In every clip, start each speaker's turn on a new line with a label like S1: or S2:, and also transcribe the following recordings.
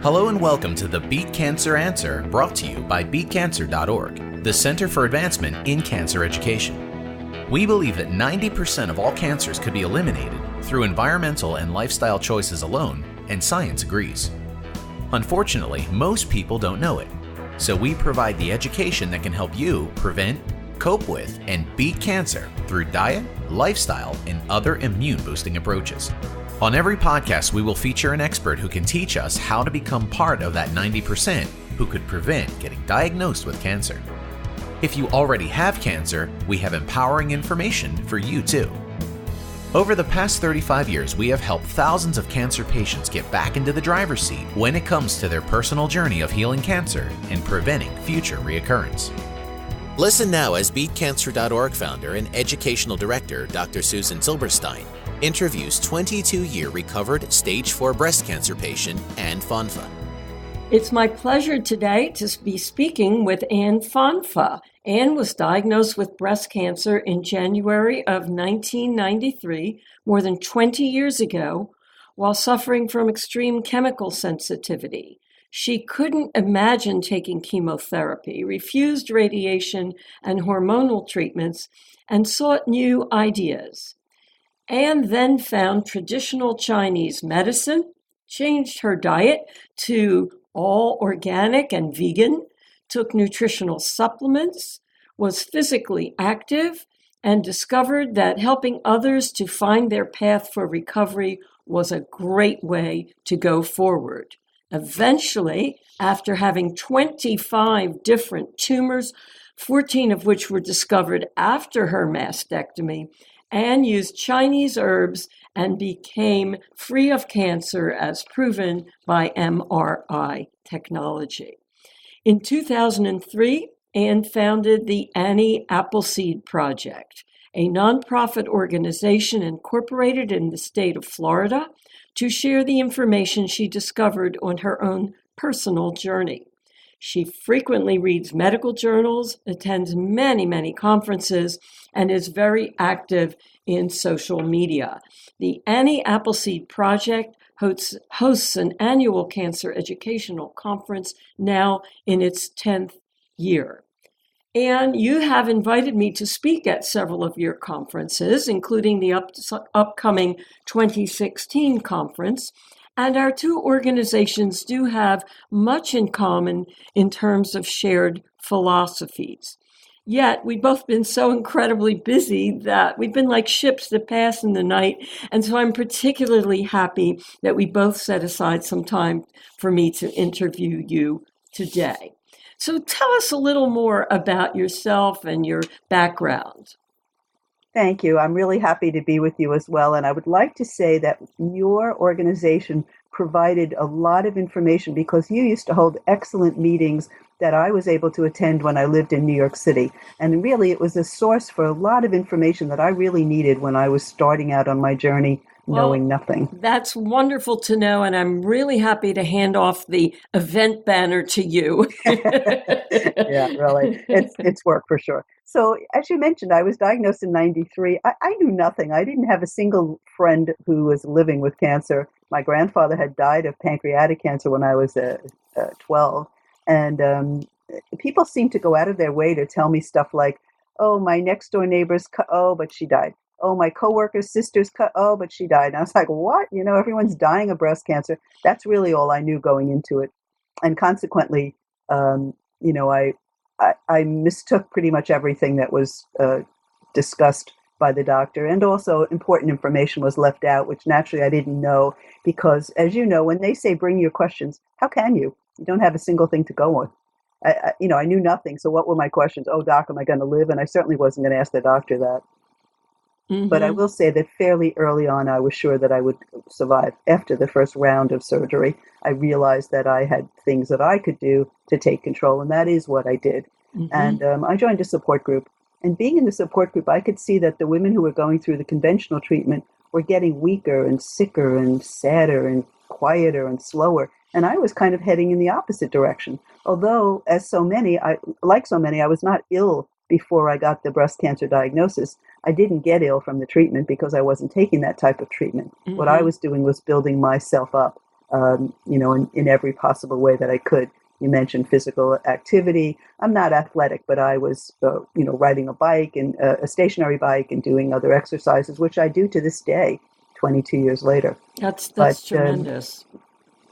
S1: Hello and welcome to the Beat Cancer Answer, brought to you by BeatCancer.Org, the Center for Advancement in Cancer Education. We believe that 90% of all cancers could be eliminated through environmental and lifestyle choices alone, and science agrees. Unfortunately, most people don't know it, so we provide the education that can help you prevent, cope with, and beat cancer through diet, lifestyle, and other immune-boosting approaches. On every podcast, we will feature an expert who can teach us how to become part of that 90% who could prevent getting diagnosed with cancer. If you already have cancer, we have empowering information for you too. Over the past 35 years, we have helped thousands of cancer patients get back into the driver's seat when it comes to their personal journey of healing cancer and preventing future reoccurrence. Listen now as BeatCancer.Org founder and educational director, Dr. Susan Silberstein, interviews 22-year recovered stage 4 breast cancer patient Ann Fonfa.
S2: It's my pleasure today to be speaking with Ann Fonfa. Ann was diagnosed with breast cancer in January of 1993, more than 20 years ago, while suffering from extreme chemical sensitivity. She couldn't imagine taking chemotherapy, refused radiation and hormonal treatments, and sought new ideas. Ann then found traditional Chinese medicine, changed her diet to all organic and vegan, took nutritional supplements, was physically active, and discovered that helping others to find their path for recovery was a great way to go forward. Eventually, after having 25 different tumors, 14 of which were discovered after her mastectomy, Ann used Chinese herbs and became free of cancer as proven by MRI technology. In 2003, Ann founded the Annie Appleseed Project, a nonprofit organization incorporated in the state of Florida to share the information she discovered on her own personal journey. She frequently reads medical journals, attends many conferences, and is very active in social media. The Annie Appleseed Project hosts an annual cancer educational conference now in its 10th year. And you have invited me to speak at several of your conferences, including the upcoming 2016 conference. And our two organizations do have much in common in terms of shared philosophies. Yet, we've both been so incredibly busy that we've been like ships that pass in the night. And so I'm particularly happy that we both set aside some time for me to interview you today. So tell us a little more about yourself and your background.
S3: Thank you. I'm really happy to be with you as well. And I would like to say that your organization provided a lot of information because you used to hold excellent meetings that I was able to attend when I lived in New York City. And really, it was a source for a lot of information that I really needed when I was starting out on my journey, knowing nothing.
S2: That's wonderful to know, and I'm really happy to hand off the event banner to you.
S3: Yeah, really. It's work for sure. So, as you mentioned, I was diagnosed in 93. I knew nothing. I didn't have a single friend who was living with cancer. My grandfather had died of pancreatic cancer when I was 12. And people seem to go out of their way to tell me stuff like, oh, my next door neighbor's, but she died. Oh, my coworker's sister's, but she died. And I was like, what? Everyone's dying of breast cancer. That's really all I knew going into it. And consequently, I mistook pretty much everything that was discussed by the doctor. And also important information was left out, which naturally I didn't know because, as you know, when they say bring your questions, how can you? You don't have a single thing to go on. I knew nothing. So what were my questions? Oh, doc, am I going to live? And I certainly wasn't going to ask the doctor that. Mm-hmm. But I will say that fairly early on, I was sure that I would survive. After the first round of surgery, I realized that I had things that I could do to take control. And that is what I did. Mm-hmm. And I joined a support group. And being in the support group, I could see that the women who were going through the conventional treatment were getting weaker and sicker and sadder and quieter and slower. And I was kind of heading in the opposite direction. Although, I was not ill before I got the breast cancer diagnosis. I didn't get ill from the treatment because I wasn't taking that type of treatment. Mm-hmm. What I was doing was building myself up. in every possible way that I could. You mentioned physical activity. I'm not athletic, but I was, riding a bike and a stationary bike and doing other exercises, which I do to this day, 22 years later.
S2: That's tremendous.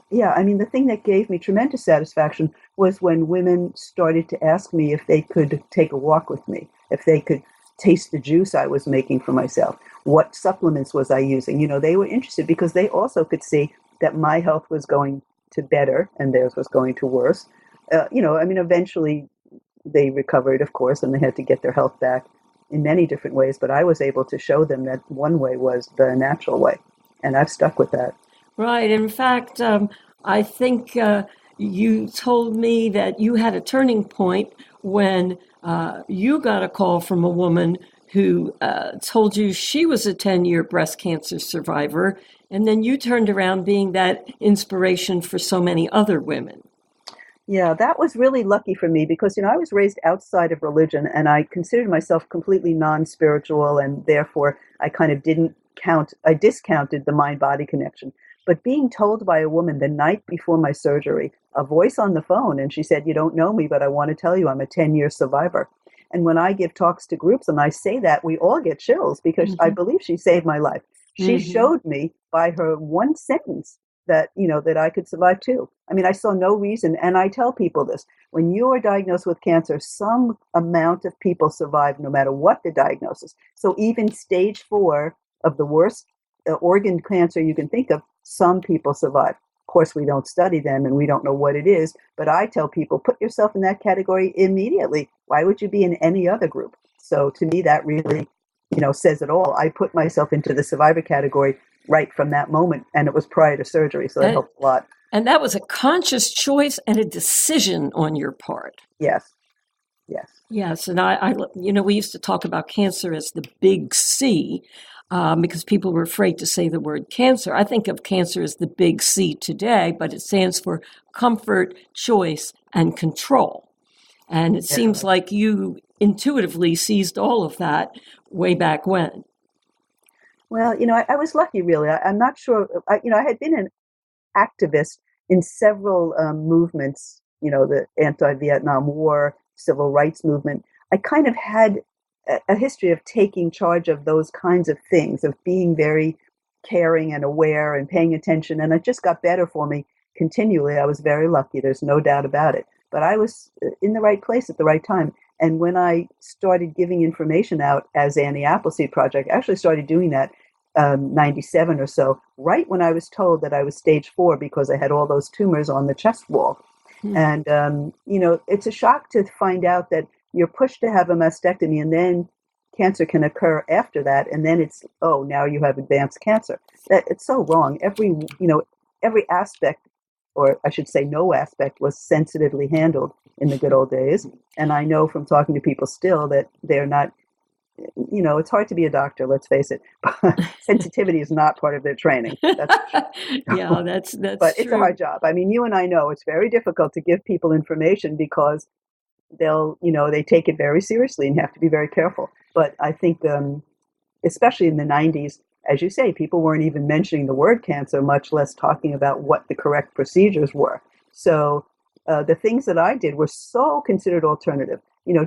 S3: Yeah, I mean, the thing that gave me tremendous satisfaction was when women started to ask me if they could take a walk with me, if they could taste the juice I was making for myself, what supplements was I using. They were interested because they also could see that my health was going to better and theirs was going to worse. Eventually they recovered, of course, and they had to get their health back in many different ways. But I was able to show them that one way was the natural way, and I've stuck with that.
S2: Right. In fact, I think you told me that you had a turning point when you got a call from a woman who told you she was a 10-year breast cancer survivor, and then you turned around being that inspiration for so many other women.
S3: Yeah, that was really lucky for me because, I was raised outside of religion and I considered myself completely non-spiritual, and therefore I kind of discounted the mind-body connection. But being told by a woman the night before my surgery, a voice on the phone, and she said, "You don't know me, but I want to tell you I'm a 10-year survivor." And when I give talks to groups and I say that, we all get chills because I believe she saved my life. She showed me by her one sentence that, that I could survive too. I mean, I saw no reason. And I tell people this, when you are diagnosed with cancer, some amount of people survive no matter what the diagnosis. So even stage 4 of the worst organ cancer you can think of, some people survive. Of course, we don't study them and we don't know what it is, but I tell people, put yourself in that category immediately. Why would you be in any other group? So to me, that really, says it all. I put myself into the survivor category right from that moment, and it was prior to surgery, so that helped a lot.
S2: And that was a conscious choice and a decision on your part.
S3: Yes.
S2: Yes, and I we used to talk about cancer as the big C, because people were afraid to say the word cancer. I think of cancer as the big C today, but it stands for comfort, choice, and control. And it seems like you intuitively seized all of that way back when.
S3: Well, I was lucky, really. I'm not sure. I had been an activist in several movements, the anti-Vietnam War, civil rights movement. I kind of had a history of taking charge of those kinds of things, of being very caring and aware and paying attention. And it just got better for me continually. I was very lucky. There's no doubt about it. But I was in the right place at the right time. And when I started giving information out as Annie Appleseed Project, I actually started doing that 97 or so, right when I was told that I was stage 4 because I had all those tumors on the chest wall. And, it's a shock to find out that you're pushed to have a mastectomy and then cancer can occur after that. And then it's, now you have advanced cancer. It's so wrong. Every aspect, or I should say no aspect, was sensitively handled in the good old days. And I know from talking to people still that they're not, it's hard to be a doctor, let's face it. But sensitivity is not part of their training. That's
S2: Yeah, that's
S3: but
S2: true.
S3: It's a hard job. I mean, you and I know it's very difficult to give people information because they take it very seriously and have to be very careful. But I think, especially in the 90s, as you say, people weren't even mentioning the word cancer, much less talking about what the correct procedures were. So the things that I did were so considered alternative.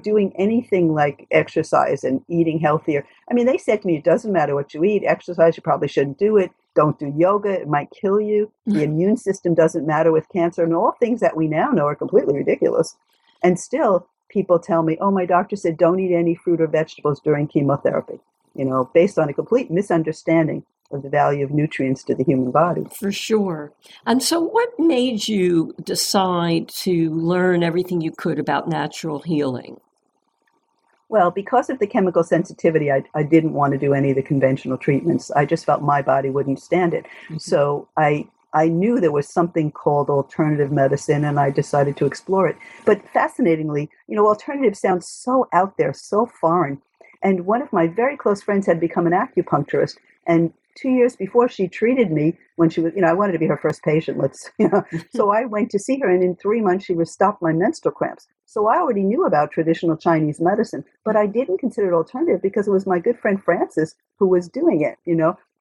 S3: Doing anything like exercise and eating healthier. I mean, they said to me, it doesn't matter what you eat. Exercise, you probably shouldn't do it. Don't do yoga. It might kill you. The immune system doesn't matter with cancer. And all things that we now know are completely ridiculous. And still, people tell me, my doctor said don't eat any fruit or vegetables during chemotherapy, based on a complete misunderstanding of the value of nutrients to the human body.
S2: For sure. And so what made you decide to learn everything you could about natural healing?
S3: Well, because of the chemical sensitivity, I didn't want to do any of the conventional treatments. I just felt my body wouldn't stand it. Mm-hmm. So I knew there was something called alternative medicine, and I decided to explore it. But fascinatingly, alternative sounds so out there, so foreign. And one of my very close friends had become an acupuncturist, and 2 years before she treated me, when she was, I wanted to be her first patient, so I went to see her, and in 3 months she was stopped my menstrual cramps. So I already knew about traditional Chinese medicine, but I didn't consider it alternative because it was my good friend Frances who was doing it,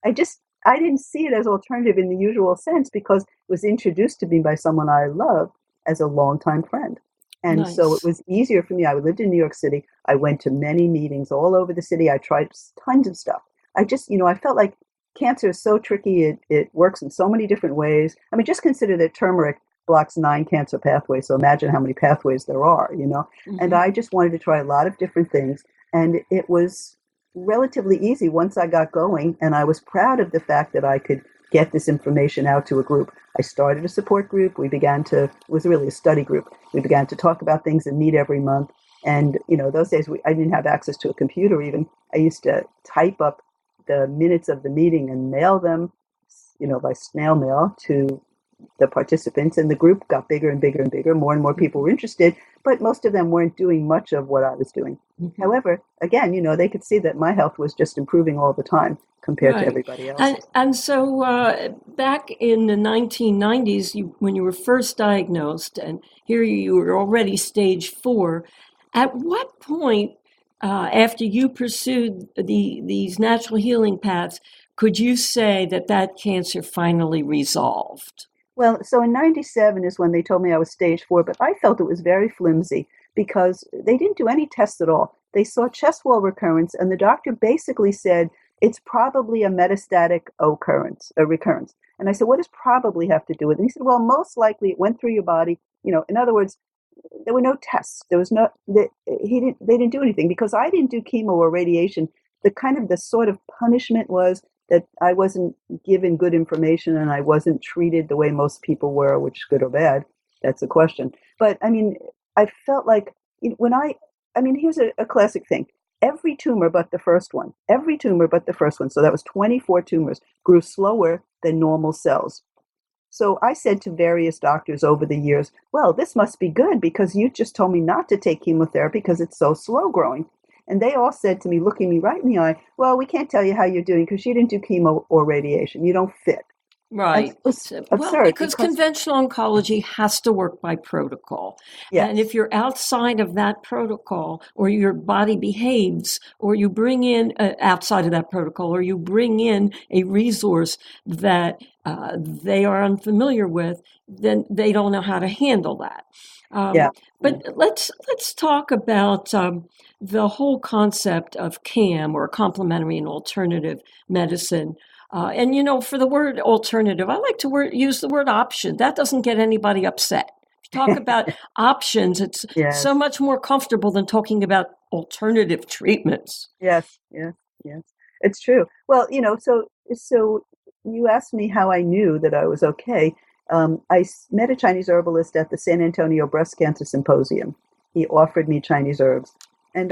S3: I just I didn't see it as alternative in the usual sense because it was introduced to me by someone I loved as a longtime friend. And so it
S2: Nice.
S3: was easier for me. I lived in New York City. I went to many meetings all over the city. I tried tons of stuff. I just, I felt like cancer is so tricky. It works in so many different ways. I mean, just consider that turmeric blocks 9 cancer pathways. So imagine how many pathways there are. And
S2: Hmm.
S3: I just wanted to try a lot of different things. And it was relatively easy once I got going. And I was proud of the fact that I could get this information out to a group. I started a support group. It was really a study group. We began to talk about things and meet every month. And, those days I didn't have access to a computer even. I used to type up the minutes of the meeting and mail them, by snail mail to the participants, and the group got bigger and bigger and bigger. More and more people were interested, but most of them weren't doing much of what I was doing.
S2: Hmm.
S3: However, again, they could see that my health was just improving all the time compared to
S2: Right.
S3: everybody
S2: And
S3: else's.
S2: and so back in the 1990s, when you were first diagnosed, and here you were already stage 4, at what point, after you pursued these natural healing paths, could you say that that cancer finally resolved?
S3: Well, so in 97 is when they told me I was stage 4, but I felt it was very flimsy because they didn't do any tests at all. They saw chest wall recurrence, and the doctor basically said it's probably a metastatic recurrence. And I said, what does probably have to do with it? And he said, well, most likely it went through your body. In other words, there were no tests. There was no, they didn't do anything because I didn't do chemo or radiation. The sort of punishment was that I wasn't given good information and I wasn't treated the way most people were, which good or bad, that's a question. But I mean, I felt like here's a classic thing. Every tumor but the first one, so that was 24 tumors, grew slower than normal cells. So I said to various doctors over the years, well, this must be good because you just told me not to take chemotherapy because it's so slow growing. And they all said to me, looking me right in the eye, well, we can't tell you how you're doing because you didn't do chemo or radiation. You don't fit. And it
S2: Right.
S3: was
S2: Well,
S3: absurd
S2: because
S3: because,
S2: conventional oncology has to work by protocol. And if
S3: yes,
S2: you're outside of that protocol, or your body behaves, or you bring in outside of that protocol, or you bring in a resource that they are unfamiliar with, then they don't know how to handle that.
S3: yeah,
S2: Um,
S3: yeah.
S2: but let's talk about the whole concept of CAM, or complementary and alternative medicine. And for the word alternative, I like to use the word option. That doesn't get anybody upset. If you talk about options, it's so
S3: Yes,
S2: much more comfortable than talking about alternative treatments.
S3: yes, yes, yes. It's true. Well, so you asked me how I knew that I was okay. Met a Chinese herbalist at the San Antonio Breast Cancer Symposium. He offered me Chinese herbs, and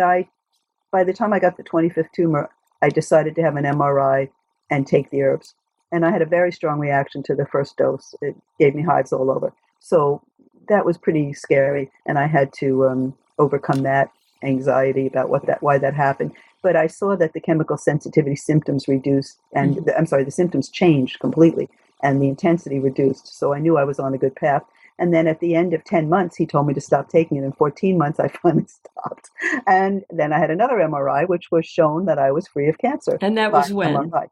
S3: by the time I got the 25th tumor, I decided to have an MRI and take the herbs. And I had a very strong reaction to the first dose. It gave me hives all over. So that was pretty scary, and I had to overcome that anxiety about why that happened. But I saw that the chemical sensitivity symptoms reduced, and
S2: Mhm.
S3: the symptoms changed completely, and the intensity reduced. So I knew I was on a good path. And then at the end of 10 months, he told me to stop taking it. In 14 months, I finally stopped. And then I had another MRI, which was shown that I was free of cancer
S2: And that
S3: by
S2: was when?
S3: MRI.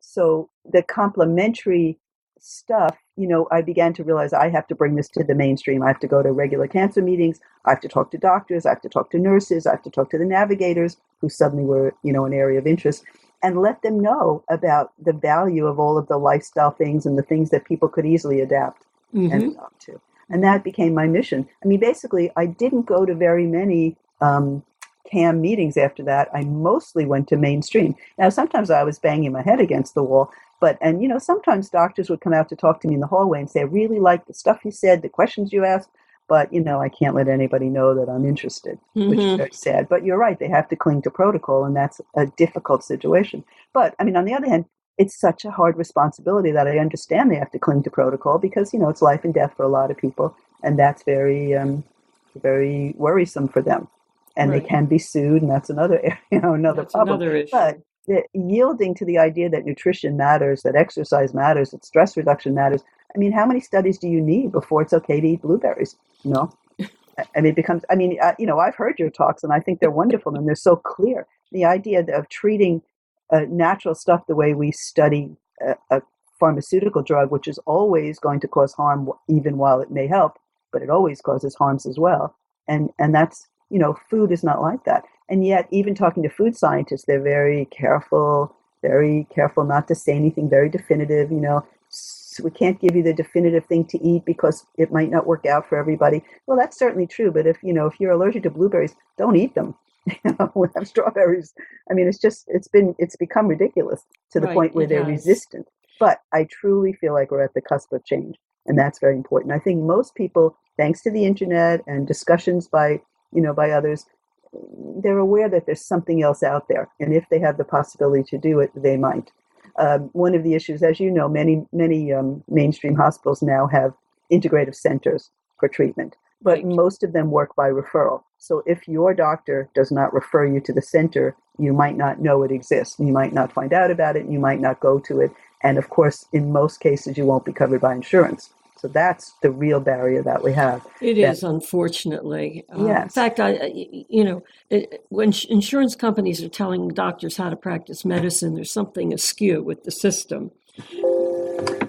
S3: So the complementary stuff, I began to realize I have to bring this to the mainstream. I have to go to regular cancer meetings. I have to talk to doctors. I have to talk to nurses. I have to talk to the navigators who suddenly were, an area of interest, and let them know about the value of all of the lifestyle things and the things that people could easily adapt and
S2: Hmm.
S3: adopt to. And that became my mission. I mean, basically, I didn't go to very many CAM meetings after that. I mostly went to mainstream. Now, sometimes I was banging my head against the wall, and sometimes doctors would come out to talk to me in the hallway and say, I really like the stuff you said, the questions you asked, but, I can't let anybody know that I'm interested, which is
S2: Hmm.
S3: very sad. But you're right, they have to cling to protocol, and that's a difficult situation. But, I mean, on the other hand, it's such a hard responsibility that I understand they have to cling to protocol because, it's life and death for a lot of people, and that's very worrisome for them, and they
S2: Right.
S3: can be sued, and that's another another
S2: That's
S3: problem.
S2: another
S3: But
S2: issue.
S3: yielding to the idea that nutrition matters, that exercise matters, that stress reduction matters. I mean, how many studies do you need before it's okay to eat blueberries? No, I mean, it becomes. I mean, I've heard your talks, and I think they're wonderful, and they're so clear. The idea of treating natural stuff the way we study a pharmaceutical drug, which is always going to cause harm, even while it may help, but it always causes harms as well. And that's, food is not like that. And yet, even talking to food scientists, they're very careful not to say anything very definitive. So we can't give you the definitive thing to eat because it might not work out for everybody. Well, that's certainly true. But if you're allergic to blueberries, don't eat them. We have strawberries. I mean, it's become ridiculous to the point where they're resistant. But I truly feel like we're at the cusp of change, and that's very important. I think most people, thanks to the internet and discussions by others, they're aware that there's something else out there, and if they have the possibility to do it, they might. One of the issues, as you know, many mainstream hospitals now have integrative centers for treatment, but most of them work by referral. So if your doctor does not refer you to the center, you might not know it exists. You might not find out about it. You might not go to it. And of course, in most cases, you won't be covered by insurance. So that's the real barrier that we have.
S2: It is, unfortunately.
S3: Yes.
S2: In fact, when insurance companies are telling doctors how to practice medicine, there's something askew with the system.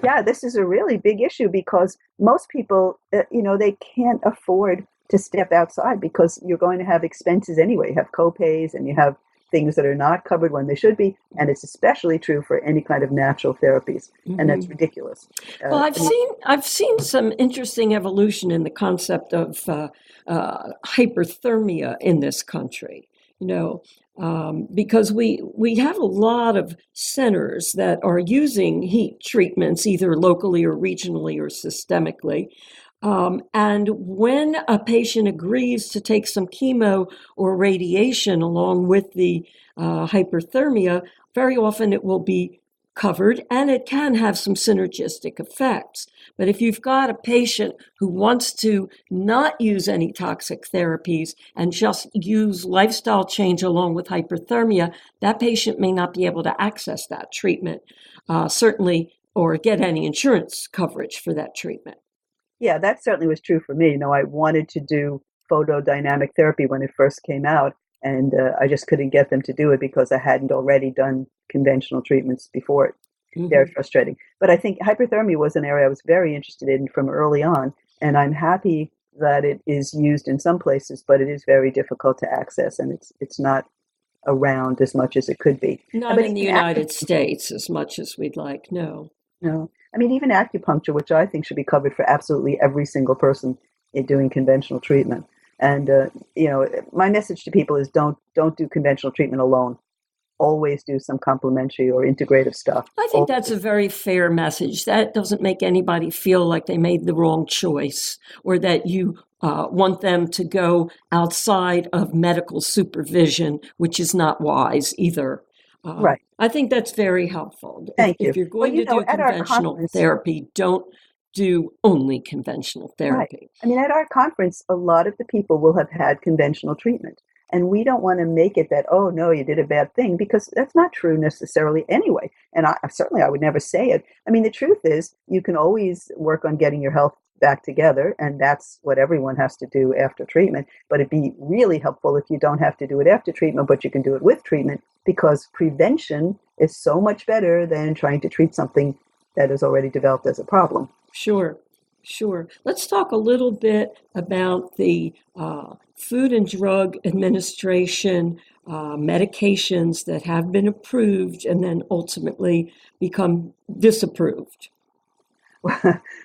S3: Yeah, this is a really big issue because most people, they can't afford to step outside because you're going to have expenses anyway. You have co-pays and you have things that are not covered when they should be, and it's especially true for any kind of natural therapies, and that's ridiculous.
S2: Well, I've seen some interesting evolution in the concept of hyperthermia in this country. Because we have a lot of centers that are using heat treatments either locally or regionally or systemically. And when a patient agrees to take some chemo or radiation along with the hyperthermia, very often it will be covered and it can have some synergistic effects. But if you've got a patient who wants to not use any toxic therapies and just use lifestyle change along with hyperthermia, that patient may not be able to access that treatment, certainly, or get any insurance coverage for that treatment.
S3: Yeah, that certainly was true for me. I wanted to do photodynamic therapy when it first came out, and I just couldn't get them to do it because I hadn't already done conventional treatments before it. Very frustrating. But I think hyperthermia was an area I was very interested in from early on, and I'm happy that it is used in some places, but it is very difficult to access, and it's not around as much as it could be.
S2: Not in the United States as much as we'd like, no.
S3: No. I mean, even acupuncture, which I think should be covered for absolutely every single person in doing conventional treatment. And, my message to people is don't do conventional treatment alone. Always do some complementary or integrative stuff.
S2: I think that's a very fair message. That doesn't make anybody feel like they made the wrong choice or that you want them to go outside of medical supervision, which is not wise either.
S3: Right.
S2: I think that's very helpful.
S3: Thank you.
S2: If you're going to do conventional therapy, don't do only conventional therapy.
S3: Right. I mean, at our conference, a lot of the people will have had conventional treatment. And we don't want to make it that, oh, no, you did a bad thing, because that's not true necessarily anyway. And I would never say it. I mean, the truth is, you can always work on getting your health back together, and that's what everyone has to do after treatment. But it'd be really helpful if you don't have to do it after treatment, but you can do it with treatment, because prevention is so much better than trying to treat something that is already developed as a problem.
S2: Sure. Let's talk a little bit about the Food and Drug Administration medications that have been approved and then ultimately become disapproved.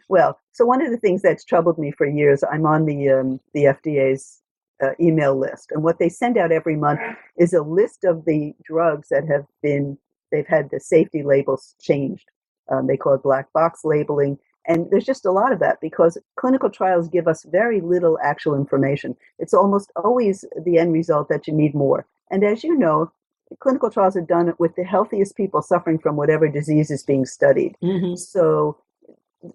S3: Well, so one of the things that's troubled me for years, I'm on the FDA's email list, and what they send out every month is a list of the drugs that they've had the safety labels changed. They call it black box labeling. And there's just a lot of that because clinical trials give us very little actual information. It's almost always the end result that you need more. And as you know, clinical trials are done with the healthiest people suffering from whatever disease is being studied. Mm-hmm. So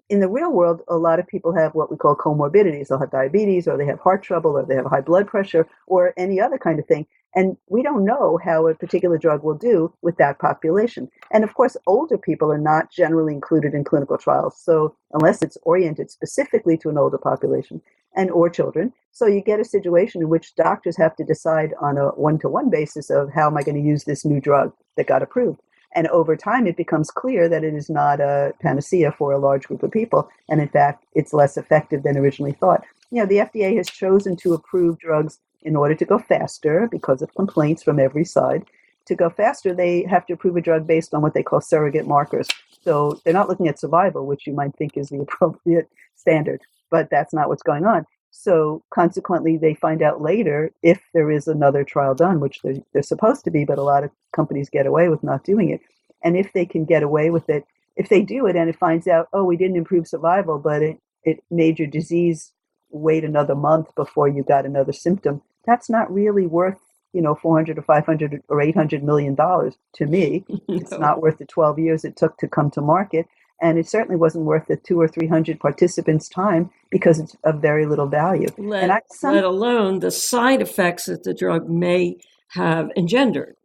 S3: in the real world, a lot of people have what we call comorbidities. They'll have diabetes, or they have heart trouble, or they have high blood pressure, or any other kind of thing. And we don't know how a particular drug will do with that population. And of course, older people are not generally included in clinical trials. So unless it's oriented specifically to an older population, and or children. So you get a situation in which doctors have to decide on a one-to-one basis of how am I going to use this new drug that got approved. And over time, it becomes clear that it is not a panacea for a large group of people. And in fact, it's less effective than originally thought. The FDA has chosen to approve drugs in order to go faster because of complaints from every side. To go faster, they have to approve a drug based on what they call surrogate markers. So they're not looking at survival, which you might think is the appropriate standard, but that's not what's going on. So consequently, they find out later if there is another trial done, which they're supposed to be, but a lot of companies get away with not doing it. And if they can get away with it, if they do it and it finds out, oh, we didn't improve survival, but it made your disease wait another month before you got another symptom, that's not really worth 400 or 500 or $800 million to me. No. It's not worth the 12 years it took to come to market. And it certainly wasn't worth the 200 or 300 participants' time because it's of very little value.
S2: Let alone the side effects that the drug may have engendered.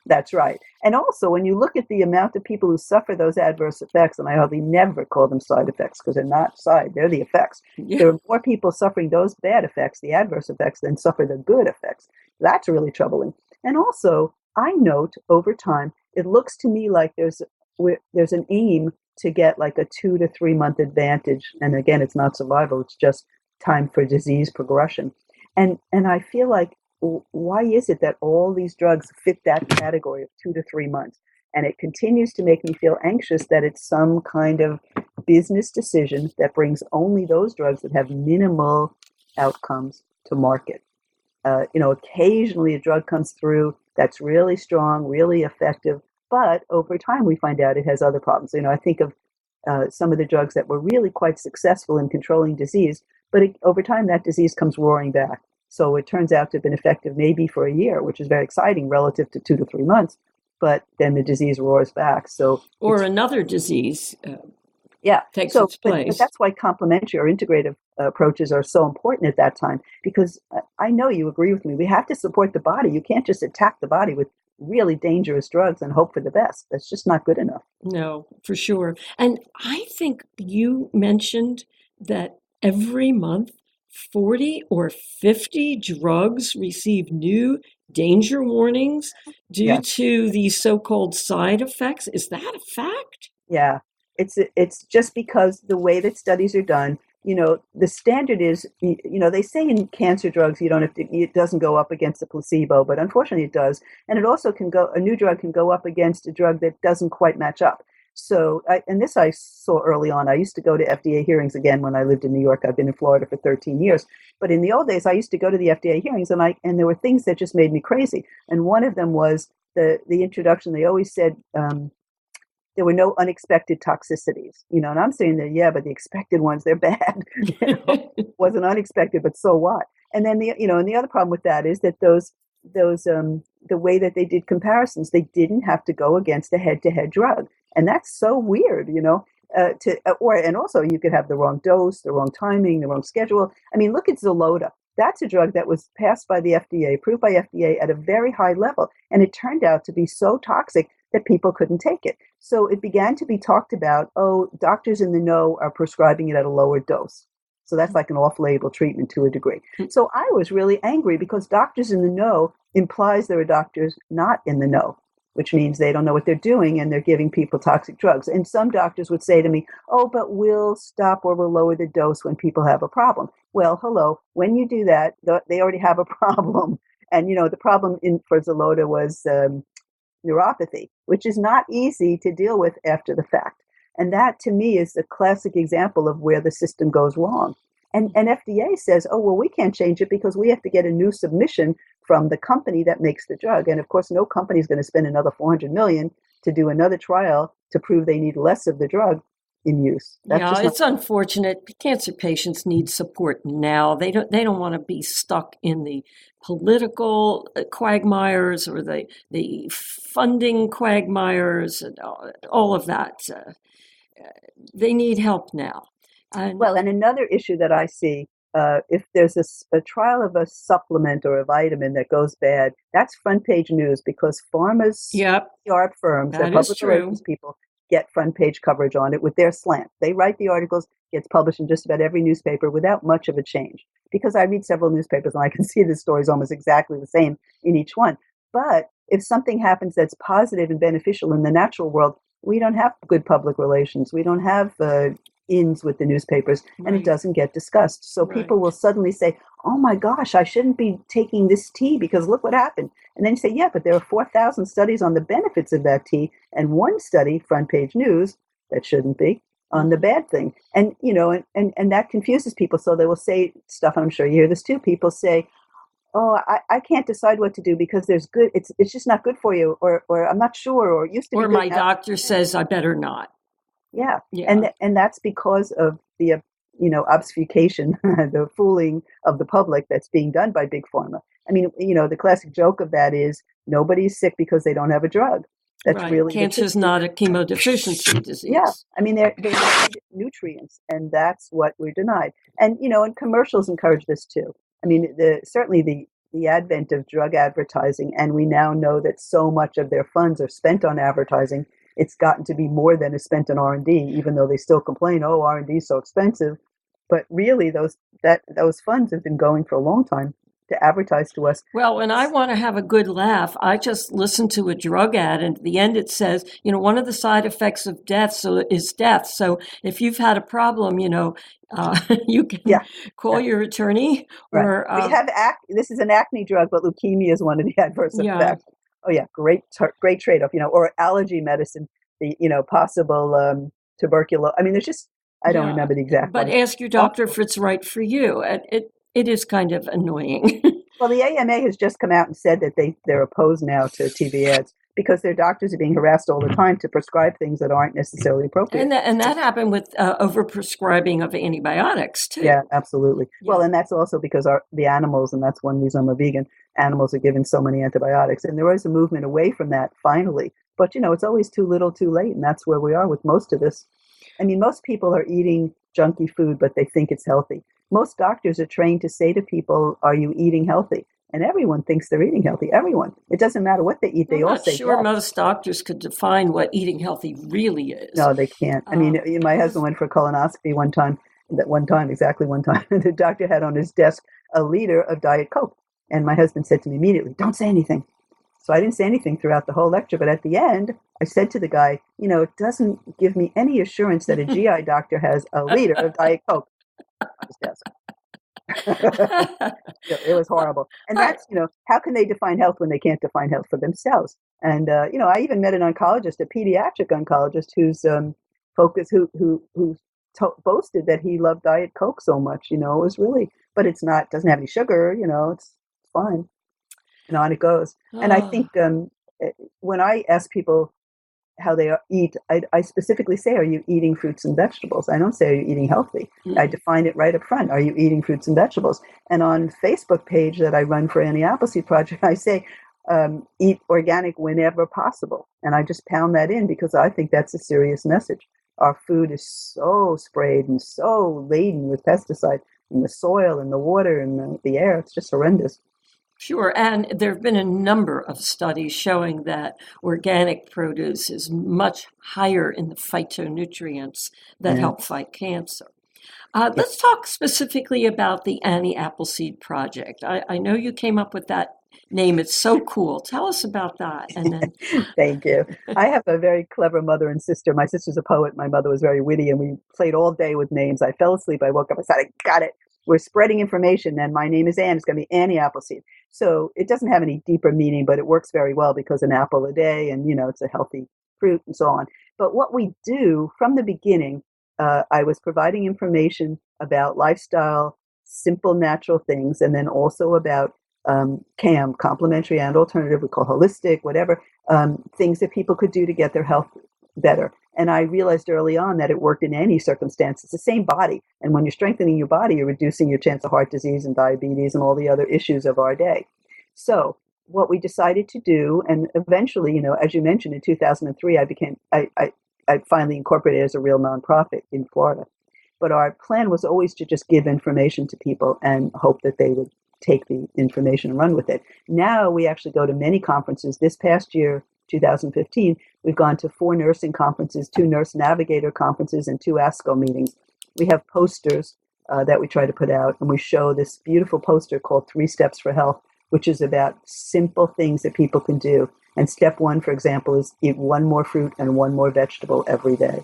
S3: That's right. And also, when you look at the amount of people who suffer those adverse effects, and I hardly never call them side effects because they're not they're the effects. Yeah. There are more people suffering those bad effects, the adverse effects, than suffer the good effects. That's really troubling. And also, I note over time, it looks to me like there's an aim to get like a 2 to 3 month advantage. And again, it's not survival, it's just time for disease progression. And I feel like, why is it that all these drugs fit that category of 2 to 3 months? And it continues to make me feel anxious that it's some kind of business decision that brings only those drugs that have minimal outcomes to market. Occasionally a drug comes through that's really strong, really effective, but over time we find out it has other problems. I think of some of the drugs that were really quite successful in controlling disease, but over time that disease comes roaring back. So it turns out to have been effective maybe for a year, which is very exciting relative to 2 to 3 months, but then the disease roars back.
S2: Or another disease takes its place.
S3: But that's why complementary or integrative approaches are so important at that time, because I know you agree with me. We have to support the body. You can't just attack the body with really dangerous drugs and hope for the best. That's just not good enough.
S2: No, for sure. And I think you mentioned that every month 40 or 50 drugs receive new danger warnings due to these so-called side effects. Is that a fact?
S3: Yeah, it's just because the way that studies are done, the standard is, they say in cancer drugs, it doesn't go up against a placebo, but unfortunately it does. And it also a new drug can go up against a drug that doesn't quite match up. So, this I saw early on. I used to go to FDA hearings again when I lived in New York. I've been in Florida for 13 years. But in the old days, I used to go to the FDA hearings, and there were things that just made me crazy. And one of them was the introduction. They always said there were no unexpected toxicities. And I'm saying that, yeah, but the expected ones, they're bad. It wasn't unexpected, but so what? And then and the other problem with that is that those the way that they did comparisons, they didn't have to go against a head-to-head drug. And that's so weird, and also you could have the wrong dose, the wrong timing, the wrong schedule. I mean, look at Xeloda. That's a drug that was passed by the FDA, approved by FDA at a very high level. And it turned out to be so toxic that people couldn't take it. So it began to be talked about, doctors in the know are prescribing it at a lower dose. So that's like an off-label treatment to a degree. So I was really angry because doctors in the know implies there are doctors not in the know, which means they don't know what they're doing and they're giving people toxic drugs. And some doctors would say to me, but we'll stop or we'll lower the dose when people have a problem. Well, hello, when you do that, they already have a problem. And, the problem for Xeloda was neuropathy, which is not easy to deal with after the fact. And that, to me, is a classic example of where the system goes wrong. And FDA says, we can't change it because we have to get a new submission from the company that makes the drug. And of course, no company is going to spend another $400 million to do another trial to prove they need less of the drug in use.
S2: It's unfortunate. Cancer patients need support now. They don't want to be stuck in the political quagmires or the funding quagmires and all of that. They need help now.
S3: And another issue that I see, if there's a trial of a supplement or a vitamin that goes bad, that's front page news because pharmas, PR firms, and public relations people get front page coverage on it with their slant. They write the articles, gets published in just about every newspaper without much of a change. Because I read several newspapers and I can see the stories almost exactly the same in each one. But if something happens that's positive and beneficial in the natural world, we don't have good public relations. We don't have ins with the newspapers, and it doesn't get discussed. So people will suddenly say, oh my gosh, I shouldn't be taking this tea because look what happened. And then you say, yeah, but there are 4,000 studies on the benefits of that tea, and one study, front page news, that shouldn't be, on the bad thing. And, and that confuses people. So they will say stuff, I'm sure you hear this too, people say, oh, I can't decide what to do because there's good, it's just not good for you, or I'm not sure, or it used to be
S2: good. Or my doctor says I better not.
S3: Yeah. And that's because of the, obfuscation, the fooling of the public that's being done by Big Pharma. I mean, the classic joke of that is nobody's sick because they don't have a drug. That's really
S2: cancer is not a chemodeficiency disease.
S3: Yeah. I mean, they need nutrients, and that's what we're denied. And, and commercials encourage this too. I mean, certainly the advent of drug advertising, and we now know that so much of their funds are spent on advertising. It's gotten to be more than is spent on R&D, even though they still complain, oh, R&D is so expensive. But really, those funds have been going for a long time to advertise to us.
S2: Well, when I want to have a good laugh, I just listen to a drug ad, and at the end it says, one of the side effects of death is death. So if you've had a problem, you can call your attorney.
S3: Right.
S2: Or
S3: we have this is an acne drug, but leukemia is one of the adverse effects. Oh yeah, great trade-off. Or allergy medicine, the possible tuberculosis. I mean, there's just I don't remember the exact.
S2: But ask your doctor if it's right for you. It is kind of annoying.
S3: Well, the AMA has just come out and said that they're opposed now to TV ads because their doctors are being harassed all the time to prescribe things that aren't necessarily appropriate.
S2: And that happened with overprescribing of antibiotics too.
S3: Yeah, absolutely. Yeah. Well, and that's also because the animals, and that's one reason I'm a vegan, animals are given so many antibiotics. And there is a movement away from that finally. But, it's always too little, too late. And that's where we are with most of this. I mean, most people are eating junky food, but they think it's healthy. Most doctors are trained to say to people, are you eating healthy? And everyone thinks they're eating healthy. Everyone. It doesn't matter what they eat. They all say
S2: sure most doctors could define what eating healthy really is.
S3: No, they can't. I mean, my husband went for a colonoscopy one time. Exactly one time. The doctor had on his desk a liter of Diet Coke. And my husband said to me immediately, don't say anything. So I didn't say anything throughout the whole lecture. But at the end, I said to the guy, it doesn't give me any assurance that a GI doctor has a liter of Diet Coke. It was horrible. And that's, how can they define health when they can't define health for themselves? And, I even met an oncologist, a pediatric oncologist who's boasted that he loved Diet Coke so much, it was really, but it's not, doesn't have any sugar, it's fine, and it goes. And I think when I ask people how they eat, I specifically say, are you eating fruits and vegetables? I don't say, are you eating healthy? Mm-hmm. I define it right up front. Are you eating fruits and vegetables? And on Facebook page that I run for Annie Appleseed Project, I say, eat organic whenever possible. And I just pound that in because I think that's a serious message. Our food is so sprayed and so laden with pesticide in the soil and the water and the air. It's just horrendous.
S2: Sure, and there have been a number of studies showing that organic produce is much higher in the phytonutrients that help fight cancer. Let's talk specifically about the Annie Appleseed Project. I know you came up with that name. It's so cool. Tell us about that. And then
S3: Thank you. I have a very clever mother and sister. My sister's a poet. My mother was very witty, and we played all day with names. I fell asleep. I woke up. I said, I got it. We're spreading information, and my name is Ann. It's going to be Annie Appleseed. So it doesn't have any deeper meaning, but it works very well because an apple a day, and, it's a healthy fruit and so on. But what we do from the beginning, I was providing information about lifestyle, simple, natural things, and then also about CAM, complementary and alternative, we call holistic, whatever, things that people could do to get their health better. And I realized early on that it worked in any circumstance. It's the same body. And when you're strengthening your body, you're reducing your chance of heart disease and diabetes and all the other issues of our day. So what we decided to do, and eventually, as you mentioned, in 2003, I finally incorporated it as a real nonprofit in Florida. But our plan was always to just give information to people and hope that they would take the information and run with it. Now we actually go to many conferences. This past year, 2015, we've gone to 4 nursing conferences, 2 nurse navigator conferences, and 2 ASCO meetings. We have posters that we try to put out, and we show this beautiful poster called 3 Steps for Health, which is about simple things that people can do. And step 1, for example, is eat 1 more fruit and 1 more vegetable every day.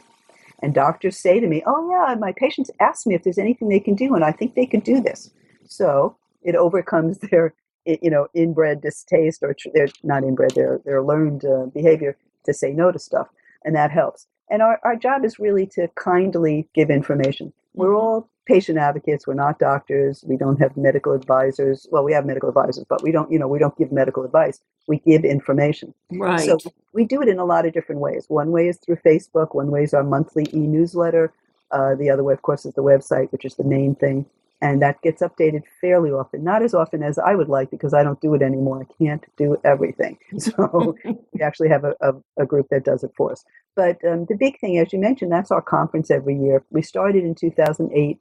S3: And doctors say to me, oh yeah, my patients ask me if there's anything they can do, and I think they can do this. So it overcomes their, inbred distaste, or they're not inbred, their learned behavior to say no to stuff, and that helps. And our job is really to kindly give information. We're all patient advocates. We're not doctors. We don't have medical advisors. Well, we have medical advisors, but we don't give medical advice. We give information.
S2: Right.
S3: So we do it in a lot of different ways. One way is through Facebook. One way is our monthly e-newsletter. The other way, of course, is the website, which is the main thing. And that gets updated fairly often. Not as often as I would like, because I don't do it anymore. I can't do everything. So we actually have a group that does it for us. But the big thing, as you mentioned, that's our conference every year. We started in 2008.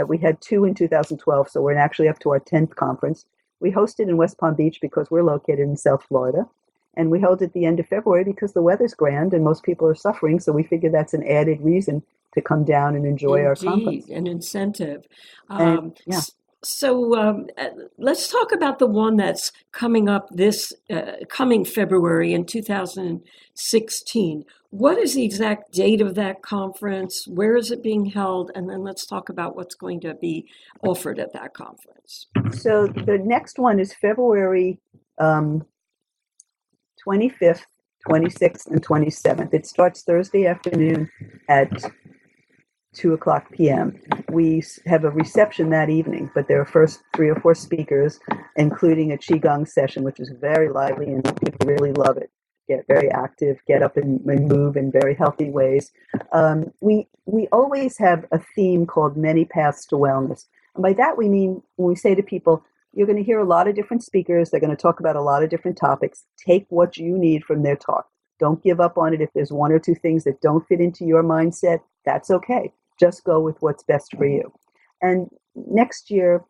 S3: We had 2 in 2012, so we're actually up to our 10th conference. We host it in West Palm Beach because we're located in South Florida. And we hold it at the end of February because the weather's grand and most people are suffering. So we figure that's an added reason to come down and enjoy our conference.
S2: An incentive.
S3: Yeah.
S2: So let's talk about the one that's coming up this coming February in 2016. What is the exact date of that conference? Where is it being held? And then let's talk about what's going to be offered at that conference.
S3: So the next one is February 25th, 26th, and 27th. It starts Thursday afternoon at 2:00 p.m. We have a reception that evening, but there are first 3 or 4 speakers, including a Qigong session, which is very lively and people really love it. Get very active, get up and move in very healthy ways. We always have a theme called Many Paths to Wellness. And by that we mean, when we say to people, you're going to hear a lot of different speakers. They're going to talk about a lot of different topics. Take what you need from their talk. Don't give up on it. If there's 1 or 2 things that don't fit into your mindset, that's okay. Just go with what's best for you. And next year,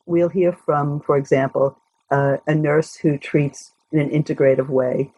S3: we'll hear from, for example, a nurse who treats in an integrative way,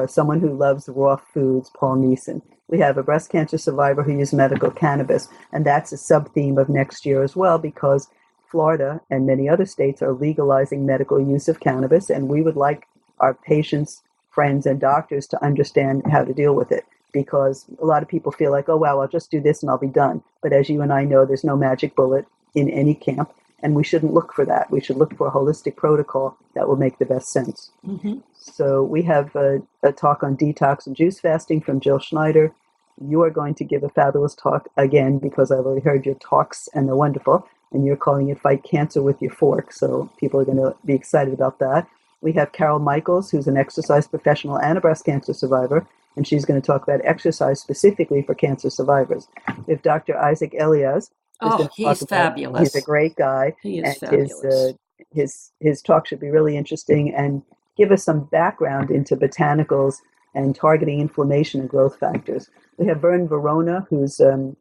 S3: someone who loves raw foods, Paul Neeson. We have a breast cancer survivor who uses medical cannabis, and that's a sub-theme of next year as well, because Florida and many other states are legalizing medical use of cannabis, and we would like our patients, friends, and doctors to understand how to deal with it. Because a lot of people feel like, oh, wow, I'll just do this and I'll be done. But as you and I know, there's no magic bullet in any camp, and we shouldn't look for that. We should look for a holistic protocol that will make the best sense. Mm-hmm. So we have a talk on detox and juice fasting from Jill Schneider. You are going to give a fabulous talk again, because I've already heard your talks and they're wonderful, and you're calling it Fight Cancer with Your Fork. So people are going to be excited about that. We have Carol Michaels, who's an exercise professional and a breast cancer survivor, and she's going to talk about exercise specifically for cancer survivors. We have Dr. Isaac Elias.
S2: Oh, he's fabulous.
S3: He's a great guy.
S2: He is fabulous.
S3: His talk should be really interesting and give us some background into botanicals and targeting inflammation and growth factors. We have Vern Verona, who's a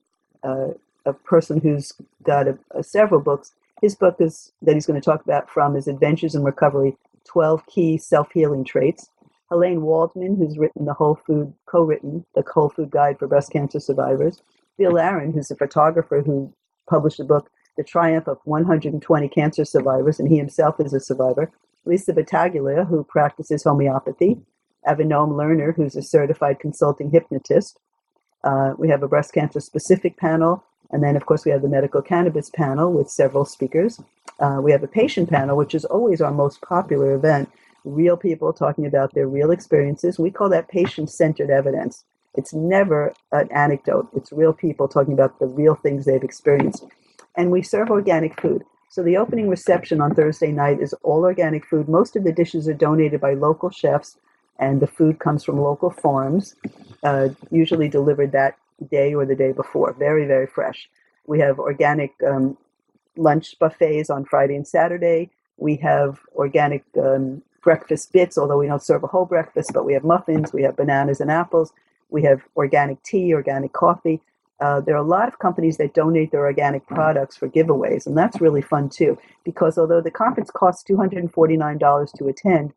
S3: person who's got several books. His book that he's going to talk about from is Adventures in Recovery, 12 Key Self-Healing Traits. Helene Waldman, who's written co-written the Whole Food Guide for Breast Cancer Survivors. Bill Aaron, who's a photographer who published a book, The Triumph of 120 Cancer Survivors, and he himself is a survivor. Lisa Battaglia, who practices homeopathy. Avinome Lerner, who's a certified consulting hypnotist. We have a breast cancer specific panel. And then, of course, we have the medical cannabis panel with several speakers. We have a patient panel, which is always our most popular event. Real people talking about their real experiences. We call that patient-centered evidence. It's never an anecdote. It's real people talking about the real things they've experienced. And we serve organic food. So the opening reception on Thursday night is all organic food. Most of the dishes are donated by local chefs, and the food comes from local farms, usually delivered that day or the day before. Very, very fresh. We have organic lunch buffets on Friday and Saturday. We have organic breakfast bits, although we don't serve a whole breakfast, but we have muffins, we have bananas and apples, we have organic tea, organic coffee. There are a lot of companies that donate their organic products for giveaways, and that's really fun too, because although the conference costs $249 to attend,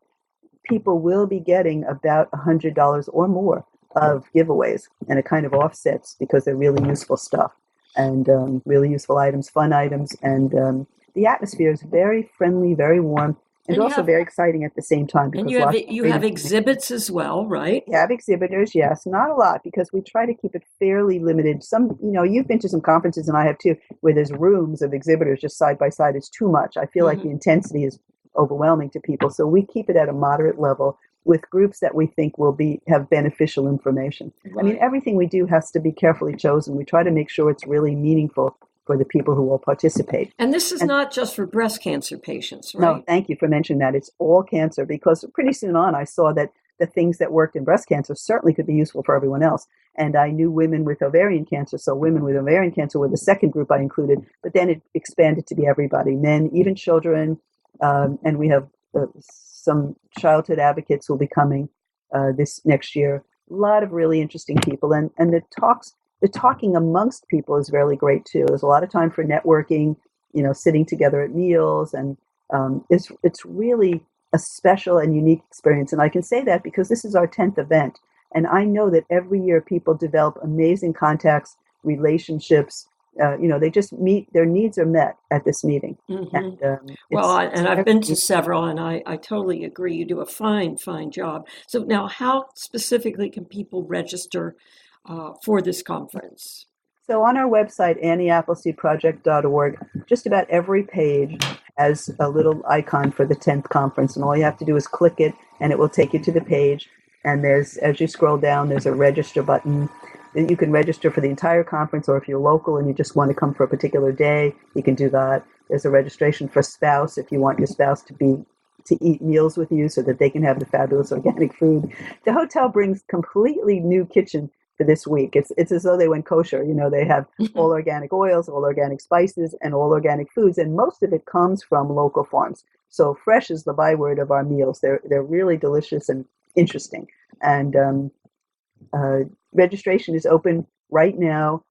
S3: people will be getting about $100 or more of giveaways, and it kind of offsets because they're really useful stuff and really useful items, fun items, and the atmosphere is very friendly, very warm, and also very exciting at the same time.
S2: And
S3: Because
S2: you have exhibits as well, right?
S3: We have exhibitors, yes, not a lot, because we try to keep it fairly limited. Some, you've been to some conferences, and I have too, where there's rooms of exhibitors just side by side. It's too much. I feel like the intensity is overwhelming to people, so we keep it at a moderate level with groups that we think will have beneficial information. Right. I mean, everything we do has to be carefully chosen. We try to make sure it's really meaningful for the people who will participate.
S2: And this is not just for breast cancer patients, right?
S3: No, thank you for mentioning that. It's all cancer, because pretty soon on I saw that the things that worked in breast cancer certainly could be useful for everyone else. And I knew women with ovarian cancer, so women with ovarian cancer were the second group I included, but then it expanded to be everybody, men, even children, and we have some childhood advocates who will be coming this next year. A lot of really interesting people, and the talking amongst people is really great too. There's a lot of time for networking, sitting together at meals, and it's really a special and unique experience. And I can say that because this is our 10th event, and I know that every year people develop amazing contacts, relationships. They just meet, their needs are met at this meeting.
S2: Mm-hmm. And I've been to several, and I totally agree. You do a fine job. So now, how specifically can people register for this conference?
S3: So on our website, AnnieAppleseed.org, just about every page has a little icon for the 10th conference, and all you have to do is click it, and it will take you to the page. And as you scroll down, there's a register button. You can register for the entire conference, or if you're local and you just want to come for a particular day, you can do that. There's a registration for spouse if you want your spouse to eat meals with you so that they can have the fabulous organic food. The hotel brings completely new kitchen for this week. It's as though they went kosher. They have all organic oils, all organic spices, and all organic foods, and most of it comes from local farms. So fresh is the byword of our meals. They're really delicious and interesting. And registration is open right now,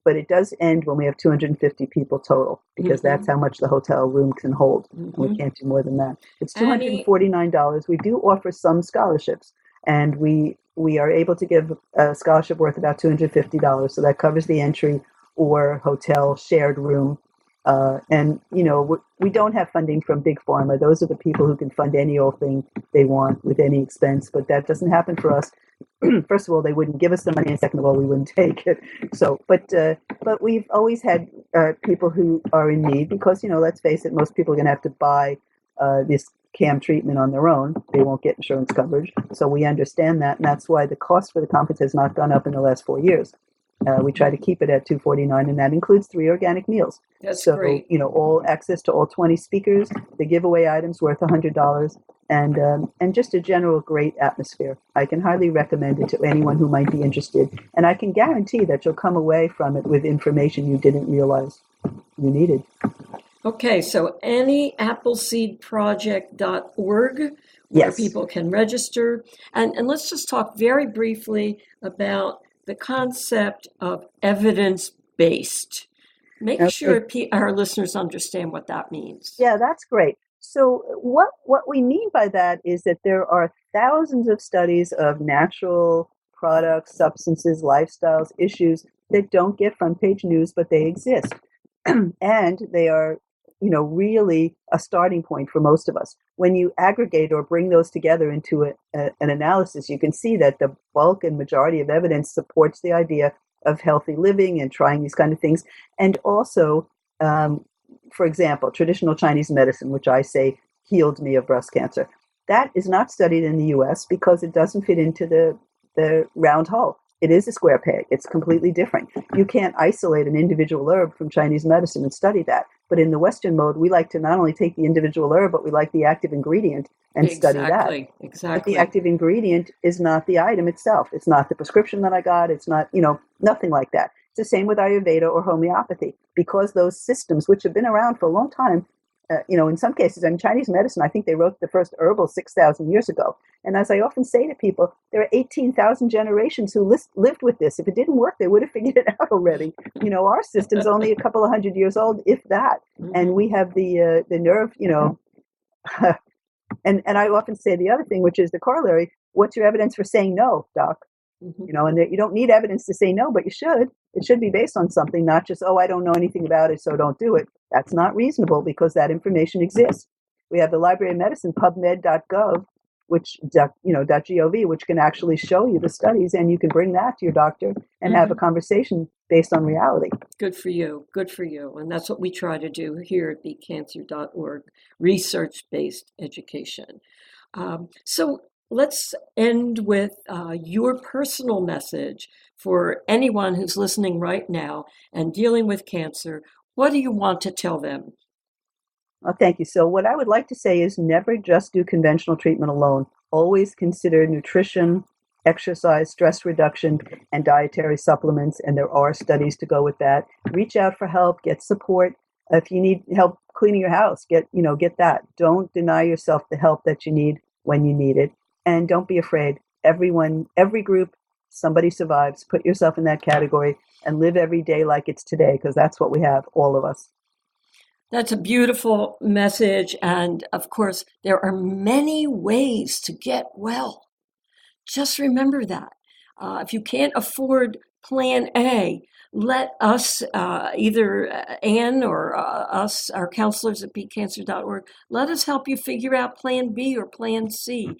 S3: but it does end when we have 250 people total, because that's how much the hotel room can hold. We can't do more than that. It's $249. We do offer some scholarships, and we are able to give a scholarship worth about $250. So that covers the entry or hotel shared room. And we don't have funding from Big Pharma. Those are the people who can fund any old thing they want with any expense, but that doesn't happen for us. First of all, they wouldn't give us the money, and second of all, we wouldn't take it. So, but we've always had people who are in need, because let's face it, most people are going to have to buy this CAM treatment on their own. They won't get insurance coverage, so we understand that, and that's why the cost for the conference has not gone up in the last 4 years. We try to keep it at $249, and that includes 3 organic meals.
S2: That's great.
S3: All access to all 20 speakers, the giveaway items worth $100, and just a general great atmosphere. I can highly recommend it to anyone who might be interested, and I can guarantee that you'll come away from it with information you didn't realize you needed.
S2: Okay, so Annie Appleseed Project.org, where people can register. And let's just talk very briefly about the concept of evidence-based. Make sure our listeners understand what that means.
S3: Yeah, that's great. So what we mean by that is that there are thousands of studies of natural products, substances, lifestyles, issues that don't get front page news, but they exist. And they are, really a starting point for most of us. When you aggregate or bring those together into an analysis, you can see that the bulk and majority of evidence supports the idea of healthy living and trying these kind of things. And also, for example, traditional Chinese medicine, which I say healed me of breast cancer, that is not studied in the U.S. because it doesn't fit into the round hole. It is a square peg. It's completely different. You can't isolate an individual herb from Chinese medicine and study that. But in the Western mode, we like to not only take the individual herb, but we like the active ingredient and study that.
S2: Exactly.
S3: But the active ingredient is not the item itself. It's not the prescription that I got. It's not, nothing like that. It's the same with Ayurveda or homeopathy, because those systems, which have been around for a long time, in some cases, in Chinese medicine, I think they wrote the first herbal 6,000 years ago. And as I often say to people, there are 18,000 generations who lived with this. If it didn't work, they would have figured it out already. Our system's only a couple of hundred years old, if that. And we have the nerve, And I often say the other thing, which is the corollary, what's your evidence for saying no, doc? And that you don't need evidence to say no, but you should. It should be based on something, not just, I don't know anything about it, so don't do it. That's not reasonable because that information exists. We have the Library of Medicine, pubmed.gov, which, .gov, which can actually show you the studies, and you can bring that to your doctor and have a conversation based on reality.
S2: Good for you. Good for you. And that's what we try to do here at BeatCancer.org, research-based education. So let's end with your personal message for anyone who's listening right now and dealing with cancer. What do you want to tell them?
S3: Thank you. So what I would like to say is never just do conventional treatment alone. Always consider nutrition, exercise, stress reduction, and dietary supplements. And there are studies to go with that. Reach out for help, get support. If you need help cleaning your house, get that. Don't deny yourself the help that you need when you need it. And don't be afraid. Everyone, every group, somebody survives. Put yourself in that category and live every day like it's today, because that's what we have, all of us.
S2: That's a beautiful message. And of course, there are many ways to get well. Just remember that. If you can't afford plan A, let us, either Ann or us, our counselors at BeatCancer.org, let us help you figure out plan B or plan C.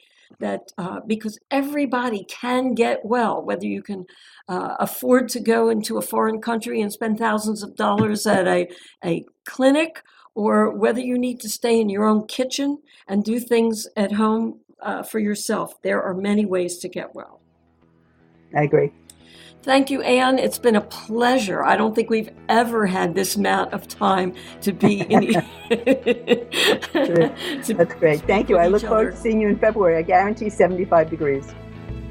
S2: Because everybody can get well, whether you can afford to go into a foreign country and spend thousands of dollars at a clinic, or whether you need to stay in your own kitchen and do things at home for yourself. There are many ways to get well.
S3: I agree.
S2: Thank you, Ann. It's been a pleasure. I don't think we've ever had this amount of time to be in.
S3: That's great. Thank you. I look forward to seeing you in February. I guarantee 75 degrees.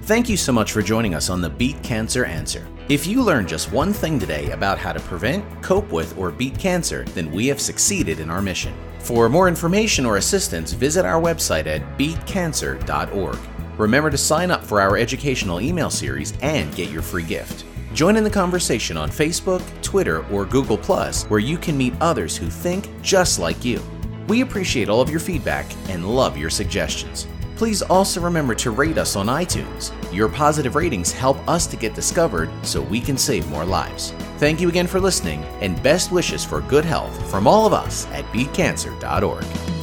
S1: Thank you so much for joining us on the Beat Cancer Answer. If you learned just one thing today about how to prevent, cope with, or beat cancer, then we have succeeded in our mission. For more information or assistance, visit our website at BeatCancer.Org. Remember to sign up for our educational email series and get your free gift. Join in the conversation on Facebook, Twitter, or Google+, where you can meet others who think just like you. We appreciate all of your feedback and love your suggestions. Please also remember to rate us on iTunes. Your positive ratings help us to get discovered so we can save more lives. Thank you again for listening, and best wishes for good health from all of us at BeatCancer.org.